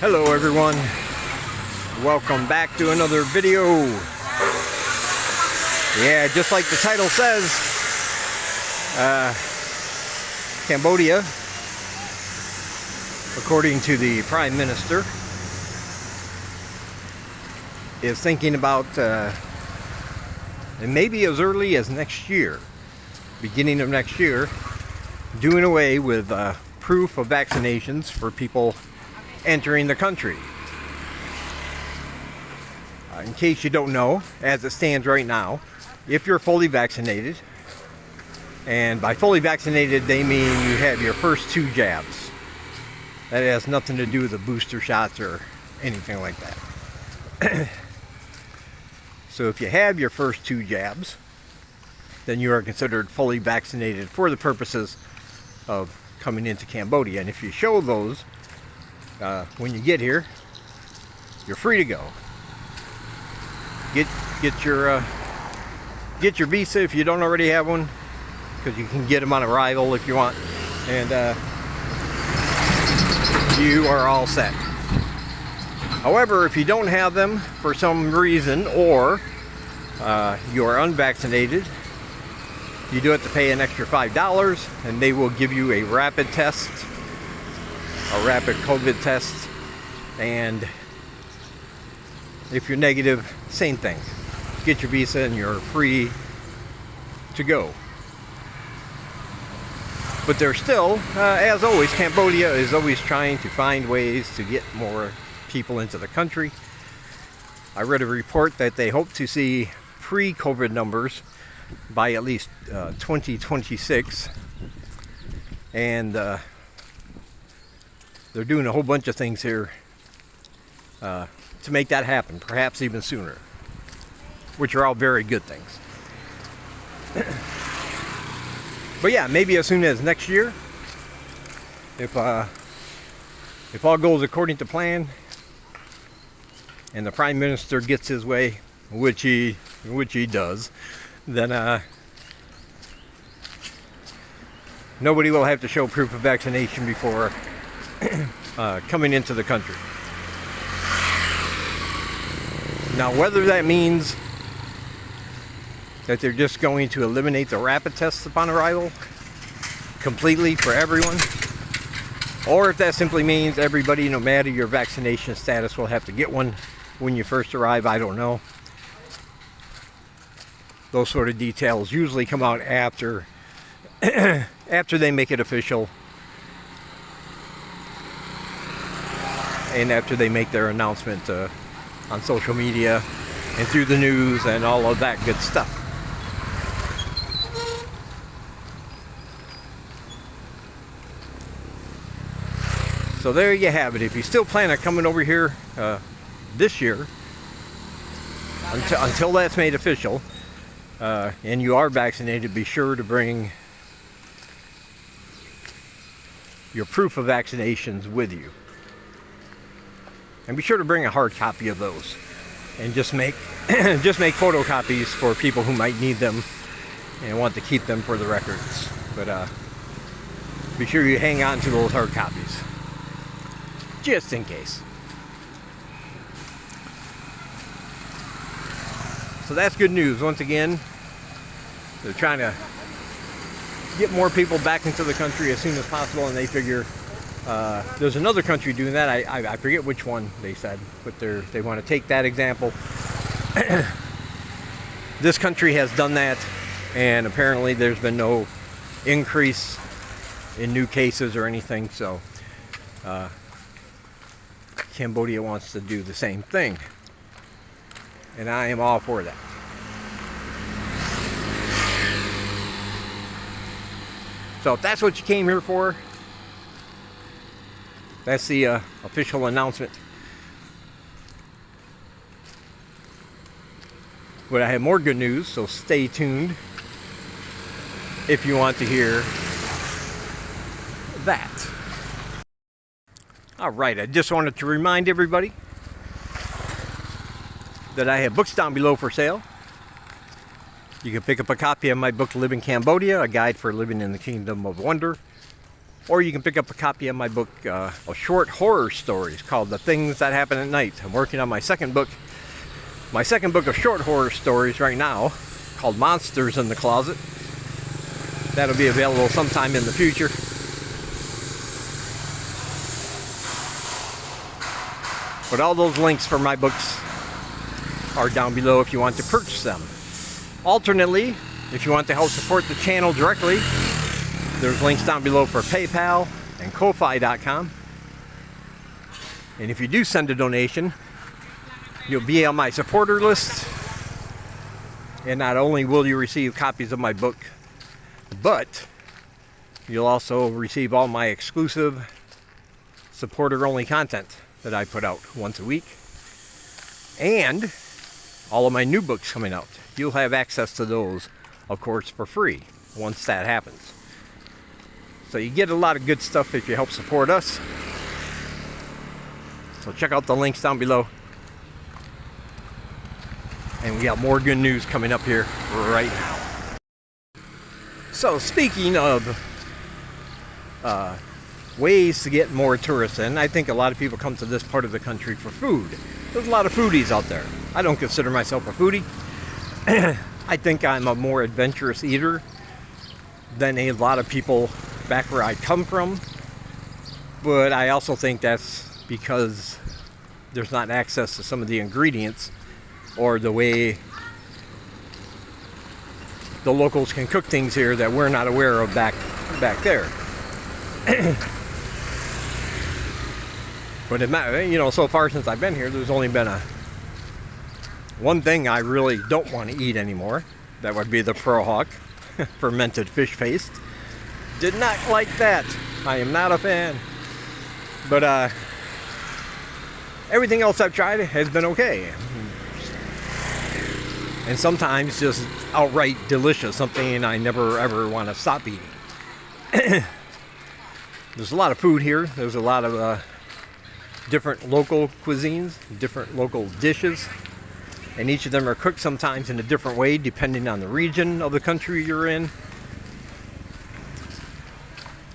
Hello everyone, welcome back to another video. Yeah, just like the title says, Cambodia, according to the Prime Minister, is thinking about, and maybe as early as next year, beginning of next year, doing away with proof of vaccinations for people entering the country. In case you don't know, as it stands right now, if you're fully vaccinated, and by fully vaccinated they mean you have your first 2 jabs. That has nothing to do with the booster shots or anything like that. So if you have your first 2 jabs, then you are considered fully vaccinated for the purposes of coming into Cambodia. And if you show those when you get here, you're free to go. Get your visa if you don't already have one, because you can get them on arrival if you want, and you are all set. However, if you don't have them for some reason, or you are unvaccinated, you do have to pay an extra $5, and they will give you a rapid test, a rapid COVID test, and if you're negative, same thing. Get your visa and you're free to go. But there's still, as always, Cambodia is always trying to find ways to get more people into the country. I read a report that they hope to see pre-COVID numbers by at least 2026, and they're doing a whole bunch of things here to make that happen, perhaps even sooner, which are all very good things. But yeah, maybe as soon as next year, if all goes according to plan and the Prime Minister gets his way, which he does, then nobody will have to show proof of vaccination before coming into the country. Now, whether that means that they're just going to eliminate the rapid tests upon arrival completely for everyone, or if that simply means everybody, no matter your vaccination status, will have to get one when you first arrive, I don't know. Those sort of details usually come out after after they make it official, and after they make their announcement on social media and through the news and all of that good stuff. So there you have it. If you still plan on coming over here this year, until that's made official, and you are vaccinated, be sure to bring your proof of vaccinations with you. And be sure to bring a hard copy of those, and just make photocopies for people who might need them and want to keep them for the records. But be sure you hang on to those hard copies, just in case. So that's good news. Once again, they're trying to get more people back into the country as soon as possible, and they figure there's another country doing that. I forget which one they said, but they want to take that example. This country has done that, and apparently there's been no increase in new cases or anything, so Cambodia wants to do the same thing, and I am all for that. So if that's what you came here for, that's the official announcement. But I have more good news, so stay tuned if you want to hear that. Alright, I just wanted to remind everybody that I have books down below for sale. You can pick up a copy of my book, Live in Cambodia, A Guide for Living in the Kingdom of Wonder. or you can pick up a copy of my book of short horror stories called The Things That Happen at Night. I'm working on my second book of short horror stories right now, called Monsters in the Closet. That'll be available sometime in the future. But all those links for my books are down below if you want to purchase them. Alternately, if you want to help support the channel directly, there's links down below for PayPal and Ko-Fi.com. And if you do send a donation, you'll be on my supporter list. And not only will you receive copies of my book, but you'll also receive all my exclusive supporter-only content that I put out once a week. And all of my new books coming out. You'll have access to those, of course, for free once that happens. So you get a lot of good stuff if you help support us. So check out the links down below. And we got more good news coming up here right now. So speaking of ways to get more tourists in, I think a lot of people come to this part of the country for food. There's a lot of foodies out there. I don't consider myself a foodie. I think I'm a more adventurous eater than a lot of people back where I come from. But I also think that's because there's not access to some of the ingredients or the way the locals can cook things here that we're not aware of back there. But so far since I've been here, there's only been one thing I really don't want to eat anymore. That would be the Pearl Hawk fermented fish paste. Did not like that. I am not a fan. But everything else I've tried has been okay. And sometimes just outright delicious, something I never ever want to stop eating. There's a lot of food here. There's a lot of different local cuisines, different local dishes, and each of them are cooked sometimes in a different way depending on the region of the country you're in.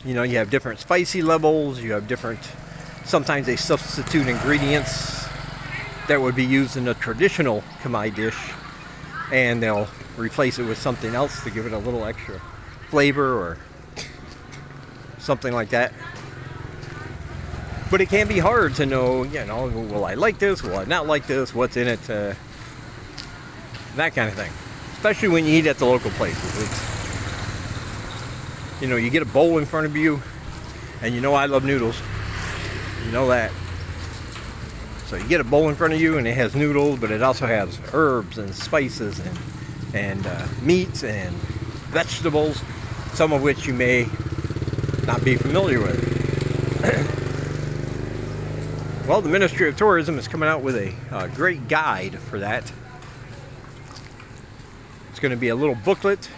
You know, you have different spicy levels, you have different, sometimes they substitute ingredients that would be used in a traditional Khmer dish, and they'll replace it with something else to give it a little extra flavor or something like that. But it can be hard to know, will I like this? Will I not like this? What's in it? That kind of thing. Especially when you eat at the local places. You get a bowl in front of you, and I love noodles. You know that. So you get a bowl in front of you, and it has noodles, but it also has herbs and spices and meats and vegetables, some of which you may not be familiar with. Well, the Ministry of Tourism is coming out with a great guide for that. It's going to be a little booklet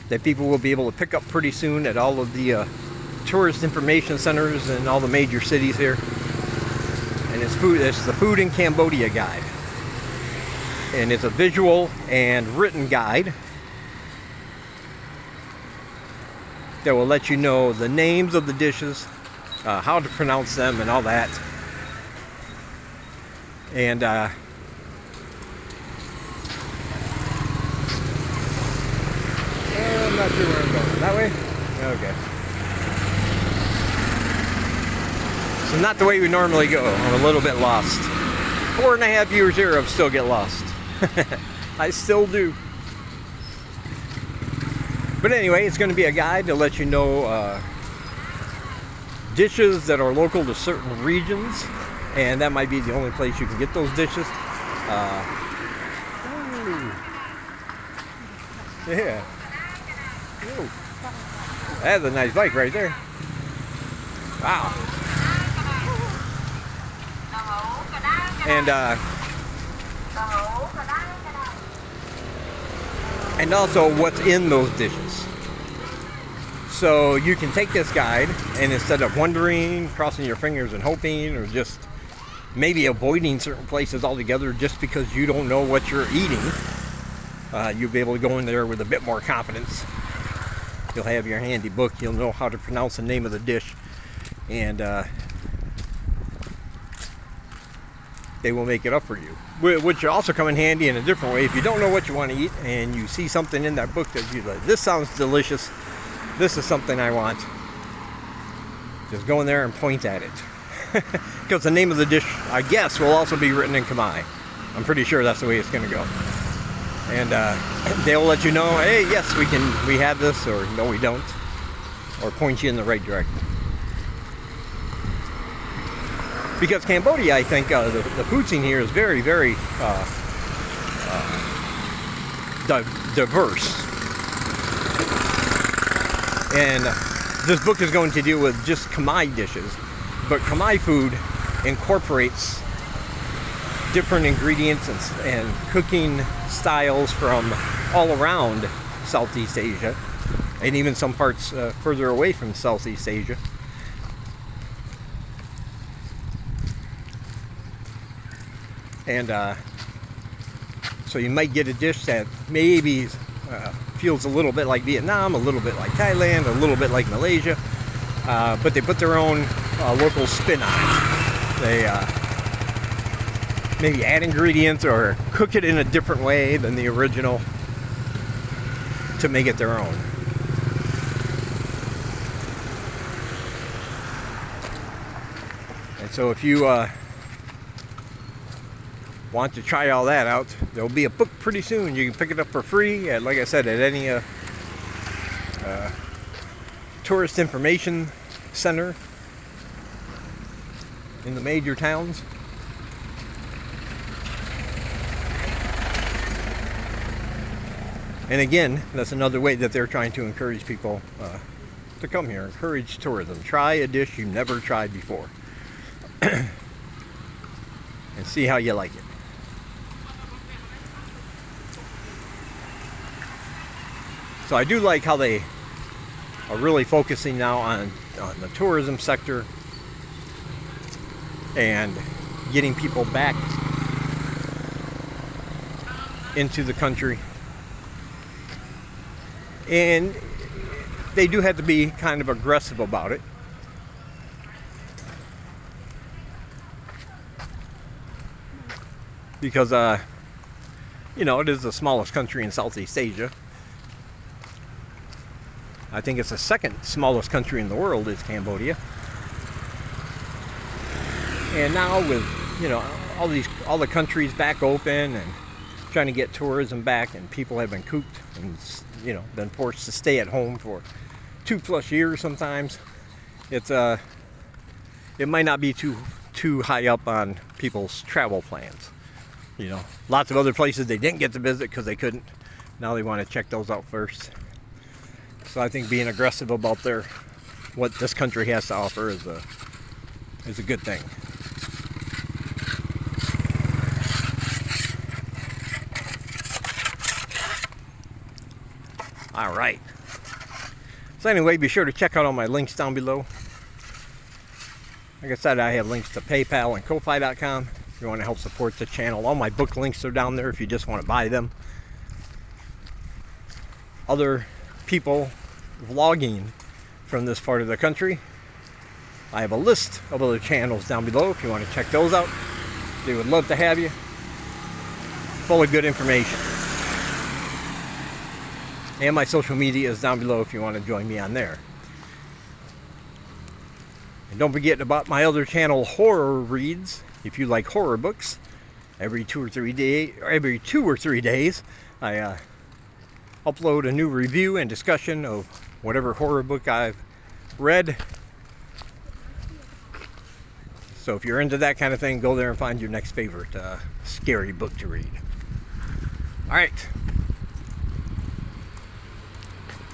that people will be able to pick up pretty soon at all of the tourist information centers in all the major cities here. And it's the Food in Cambodia guide. And it's a visual and written guide that will let you know the names of the dishes, how to pronounce them and all that. And I'm not sure where I'm going. That way? Okay. So not the way we normally go. I'm a little bit lost. 4.5 years here, I still get lost. I still do. But anyway, it's going to be a guide to let you know dishes that are local to certain regions, and that might be the only place you can get those dishes. Yeah. Ooh. That's a nice bike right there. Wow. And also what's in those dishes. So you can take this guide, and instead of wondering, crossing your fingers and hoping, or just maybe avoiding certain places altogether just because you don't know what you're eating, you'll be able to go in there with a bit more confidence You'll have your handy book. You'll know how to pronounce the name of the dish, and they will make it up for you. Which will also come in handy in a different way. If you don't know what you want to eat and you see something in that book that you're like, this sounds delicious, this is something I want, just go in there and point at it. Because the name of the dish, I guess, will also be written in Khmer. I'm pretty sure that's the way it's going to go. And they'll let you know, hey, yes, we have this, or no, we don't, or point you in the right direction. Because Cambodia, I think, the food scene here is very, very diverse. And this book is going to deal with just Khmer dishes, but Khmer food incorporates different ingredients and cooking styles from all around Southeast Asia, and even some parts further away from Southeast Asia. And so you might get a dish that maybe feels a little bit like Vietnam, a little bit like Thailand, a little bit like Malaysia, but they put their own local spin on it. They maybe add ingredients or cook it in a different way than the original to make it their own. And so if you want to try all that out, there'll be a book pretty soon. You can pick it up for free at, like I said, at any tourist information center in the major towns. And again, that's another way that they're trying to encourage people to come here. Encourage tourism. Try a dish you've never tried before. And see how you like it. So I do like how they are really focusing now on the tourism sector and getting people back into the country. And they do have to be kind of aggressive about it. Because, you know, it is the smallest country in Southeast Asia. I think it's the second smallest country in the world is Cambodia. And now with, you know, all the countries back open and trying to get tourism back, and people have been cooped and, you know, been forced to stay at home for 2+ years sometimes. It's it might not be too high up on people's travel plans. You know, lots of other places they didn't get to visit because they couldn't. Now they want to check those out first. So I think being aggressive about what this country has to offer is a good thing. All right. So anyway, be sure to check out all my links down below. Like I said, I have links to PayPal and Ko-Fi.com if you want to help support the channel. All my book links are down there if you just want to buy them. Other people vlogging from this part of the country, I have a list of other channels down below if you want to check those out. They would love to have you. Full of good information. And my social media is down below if you want to join me on there. And don't forget about my other channel, Horror Reads. If you like horror books, every 2 or 3 days, I upload a new review and discussion of whatever horror book I've read. So if you're into that kind of thing, go there and find your next favorite scary book to read. All right.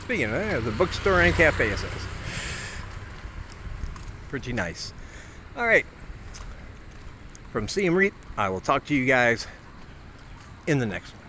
Speaking of that, the bookstore and cafe, it says. Pretty nice. All right. From Siem Reap, I will talk to you guys in the next one.